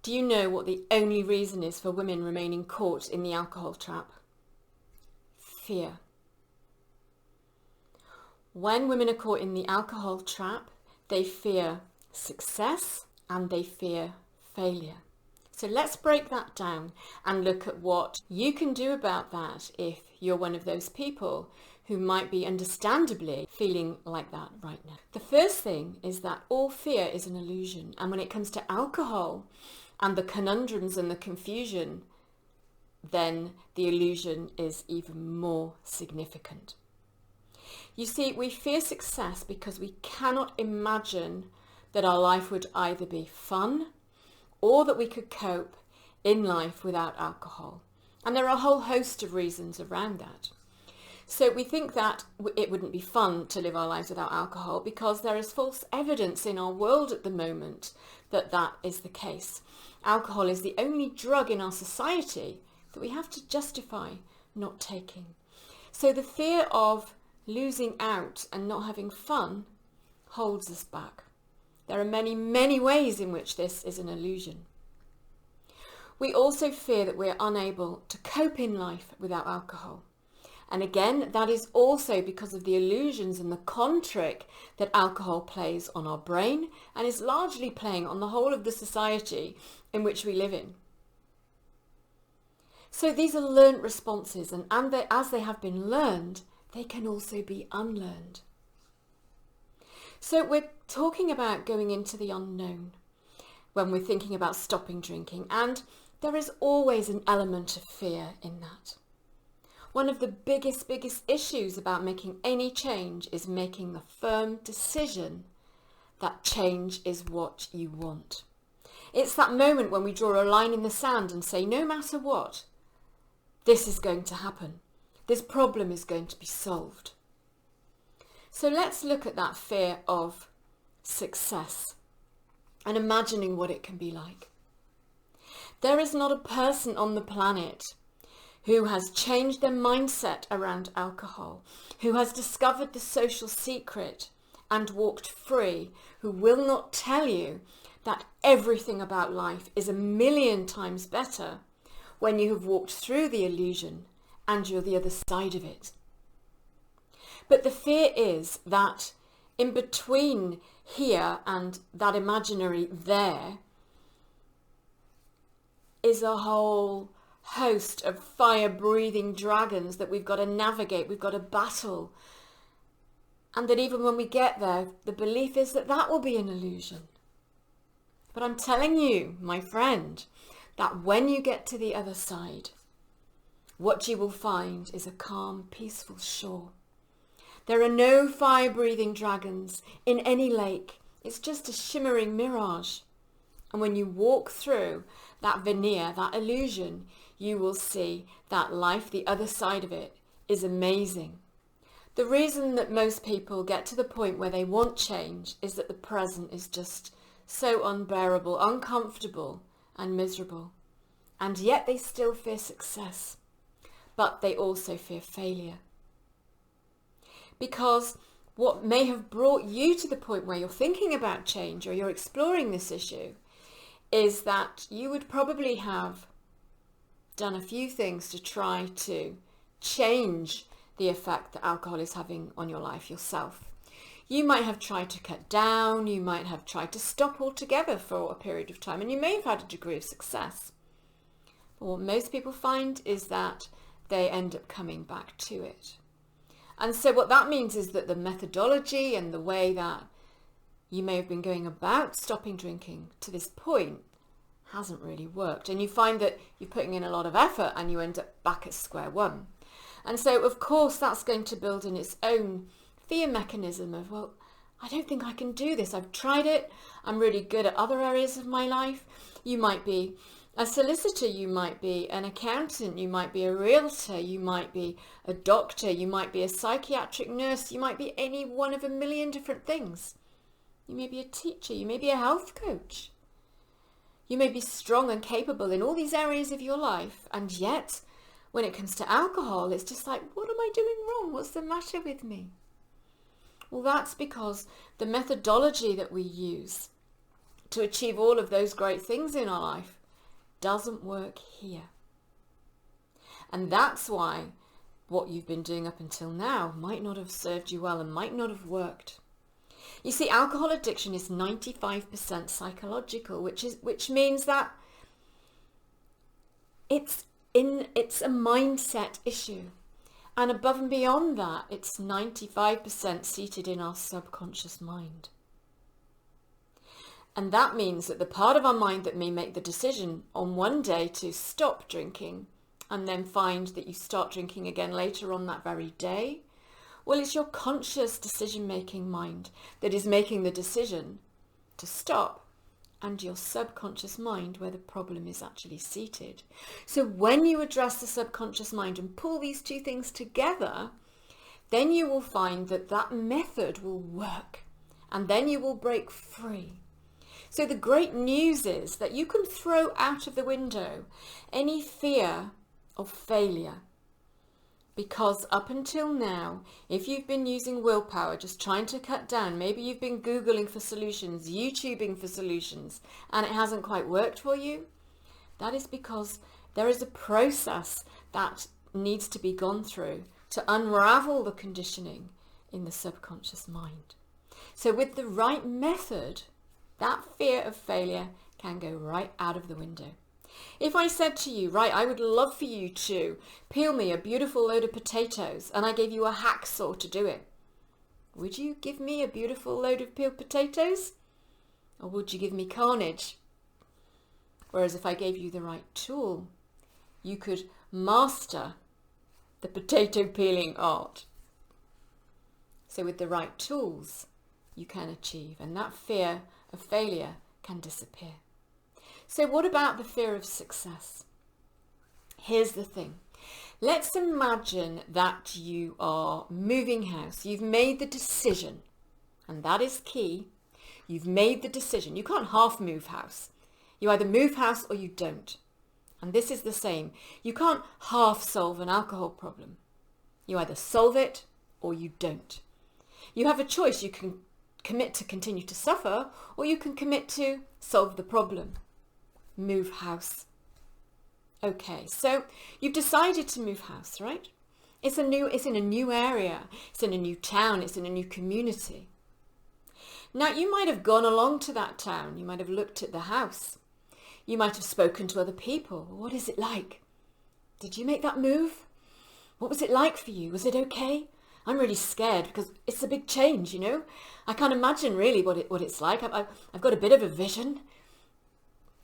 Do you know what the only reason is for women remaining caught in the alcohol trap? Fear. When women are caught in the alcohol trap, they fear success and they fear failure. So let's break that down and look at what you can do about that if you're one of those people who might be understandably feeling like that right now. The first thing is that all fear is an illusion. And when it comes to alcohol and the conundrums and the confusion, then the illusion is even more significant. You see, we fear success because we cannot imagine that our life would either be fun or that we could cope in life without alcohol. And there are a whole host of reasons around that. So we think that it wouldn't be fun to live our lives without alcohol because there is false evidence in our world at the moment that that is the case. Alcohol is the only drug in our society that we have to justify not taking. So the fear of losing out and not having fun holds us back. There are many, many ways in which this is an illusion. We also fear that we're unable to cope in life without alcohol. And again, that is also because of the illusions and the con trick that alcohol plays on our brain and is largely playing on the whole of the society in which we live in. So these are learnt responses, and as they have been learned, they can also be unlearned. So we're talking about going into the unknown when we're thinking about stopping drinking, and there is always an element of fear in that. One of the biggest issues about making any change is making the firm decision that change is what you want. It's that moment when we draw a line in the sand and say, no matter what, this is going to happen. This problem is going to be solved. So let's look at that fear of success and imagining what it can be like. There is not a person on the planet who has changed their mindset around alcohol, who has discovered the social secret and walked free, who will not tell you that everything about life is 1,000,000 times better when you have walked through the illusion and you're the other side of it. But the fear is that in between here and that imaginary there is a whole host of fire-breathing dragons that we've got to navigate, we've got to battle. And that even when we get there, the belief is that that will be an illusion. But I'm telling you, my friend, that when you get to the other side, what you will find is a calm, peaceful shore. There are no fire-breathing dragons in any lake. It's just a shimmering mirage. And when you walk through that veneer, that illusion, you will see that life, the other side of it, is amazing. The reason that most people get to the point where they want change is that the present is just so unbearable, uncomfortable, and miserable. And yet they still fear success, but they also fear failure. Because what may have brought you to the point where you're thinking about change or you're exploring this issue is that you would probably have done a few things to try to change the effect that alcohol is having on your life yourself. You might have tried to cut down, you might have tried to stop altogether for a period of time, and you may have had a degree of success. But what most people find is that they end up coming back to it. And so what that means is that the methodology and the way that you may have been going about stopping drinking to this point hasn't really worked. And you find that you're putting in a lot of effort and you end up back at square one. And so, of course, that's going to build in its own fear mechanism of, well, I don't think I can do this. I've tried it. I'm really good at other areas of my life. You might be a solicitor, you might be an accountant, you might be a realtor, you might be a doctor, you might be a psychiatric nurse, you might be any one of 1,000,000 different things. You may be a teacher, you may be a health coach. You may be strong and capable in all these areas of your life, and yet when it comes to alcohol, it's just like, what am I doing wrong? What's the matter with me? Well, that's because the methodology that we use to achieve all of those great things in our life doesn't work here. And that's why what you've been doing up until now might not have served you well and might not have worked. You see, alcohol addiction is 95% psychological, which means that it's a mindset issue. And above and beyond that, it's 95% seated in our subconscious mind. And that means that the part of our mind that may make the decision on one day to stop drinking and then find that you start drinking again later on that very day, well, it's your conscious decision-making mind that is making the decision to stop, and your subconscious mind where the problem is actually seated. So when you address the subconscious mind and pull these two things together, then you will find that that method will work, and then you will break free. So the great news is that you can throw out of the window any fear of failure. Because up until now, if you've been using willpower, just trying to cut down, maybe you've been Googling for solutions, YouTubing for solutions, and it hasn't quite worked for you, that is because there is a process that needs to be gone through to unravel the conditioning in the subconscious mind. So with the right method, that fear of failure can go right out of the window. If I said to you, right, I would love for you to peel me a beautiful load of potatoes, and I gave you a hacksaw to do it, would you give me a beautiful load of peeled potatoes? Or would you give me carnage? Whereas if I gave you the right tool, you could master the potato peeling art. So with the right tools, you can achieve, and that fear of failure can disappear. So what about the fear of success? Here's the thing. Let's imagine that you are moving house. You've made the decision, and that is key. You've made the decision. You can't half move house. You either move house or you don't. And this is the same. You can't half solve an alcohol problem. You either solve it or you don't. You have a choice. You can commit to continue to suffer, or you can commit to solve the problem. Move house. Okay, so you've decided to move house, right? It's in a new area, it's in a new town, it's in a new community. Now you might have gone along to that town, you might have looked at the house, you might have spoken to other people. What is it like? Did you make that move? What was it like for you? Was it okay? I'm really scared because it's a big change, you know. I can't imagine really what it's like. I've got a bit of a vision.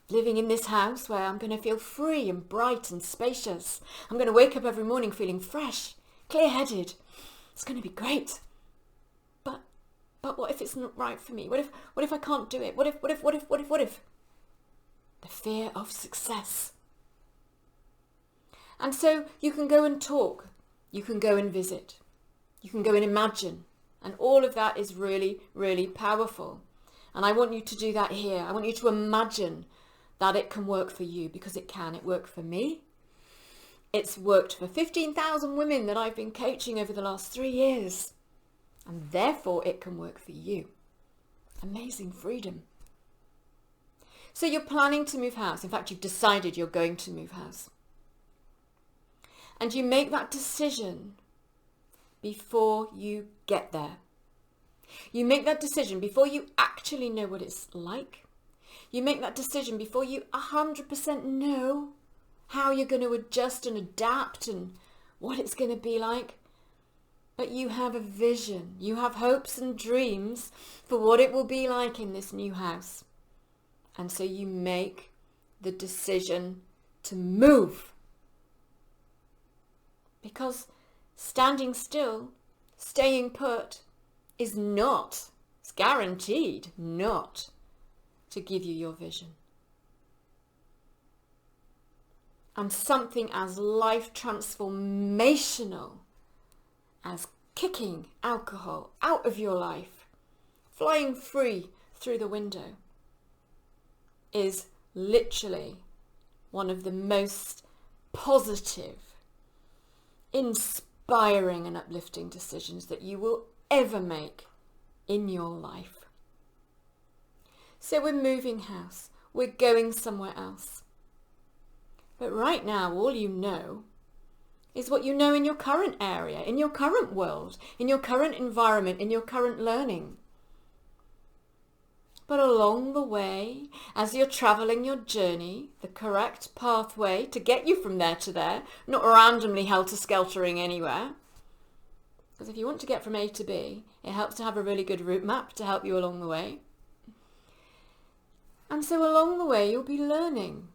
Living in this house where I'm going to feel free and bright and spacious. I'm going to wake up every morning feeling fresh, clear-headed. It's going to be great. But what if it's not right for me? What if I can't do it? What if? The fear of success. And so you can go and talk. You can go and visit. You can go and imagine. And all of that is really, really powerful. And I want you to do that here. I want you to imagine that it can work for you, because it can. It worked for me. It's worked for 15,000 women that I've been coaching over the last 3 years. And therefore it can work for you. Amazing freedom. So you're planning to move house. In fact, you've decided you're going to move house. And you make that decision before you get there. You make that decision before you actually know what it's like. You make that decision before you 100% know how you're going to adjust and adapt and what it's going to be like. But you have a vision. You have hopes and dreams for what it will be like in this new house. And so you make the decision to move. Because standing still, staying put, is not, it's guaranteed not to give you your vision. And something as life transformational as kicking alcohol out of your life, flying free through the window, is literally one of the most positive, inspiring and uplifting decisions that you will ever make in your life. So we're moving house. We're going somewhere else. But right now, all you know is what you know in your current area, in your current world, in your current environment, in your current learning. But along the way, as you're travelling your journey, the correct pathway to get you from there to there, not randomly helter-skeltering anywhere, because if you want to get from A to B, it helps to have a really good route map to help you along the way. And so along the way, you'll be learning.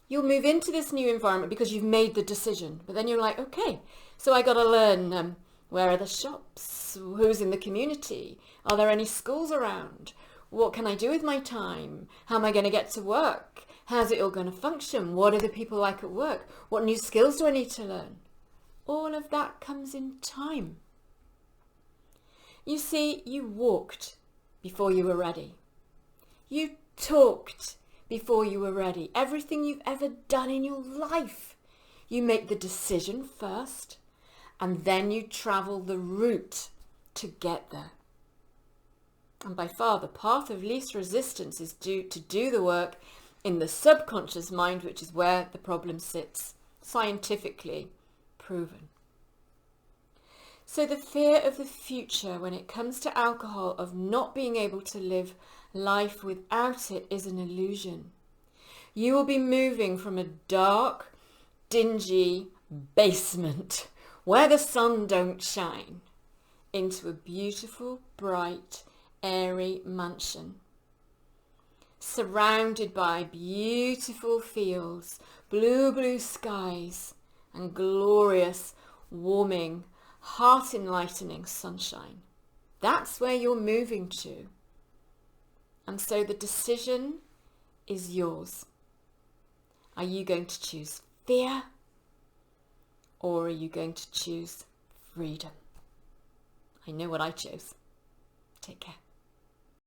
You'll move into this new environment because you've made the decision. But then you're like, okay, so I got to learn where are the shops? Who's in the community? Are there any schools around? What can I do with my time? How am I going to get to work? How's it all going to function? What are the people like at work? What new skills do I need to learn? All of that comes in time. You see, you walked before you were ready. You talked before you were ready. Everything you've ever done in your life, you make the decision first, and then you travel the route to get there. And by far, the path of least resistance is to do the work in the subconscious mind, which is where the problem sits, scientifically proven. So the fear of the future when it comes to alcohol, of not being able to live life without it, is an illusion. You will be moving from a dark, dingy basement where the sun don't shine into a beautiful, bright, airy mansion, surrounded by beautiful fields, blue skies, and glorious, warming, heart-enlightening sunshine. That's where you're moving to. And so the decision is yours. Are you going to choose fear, or are you going to choose freedom? I know what I chose. Take care.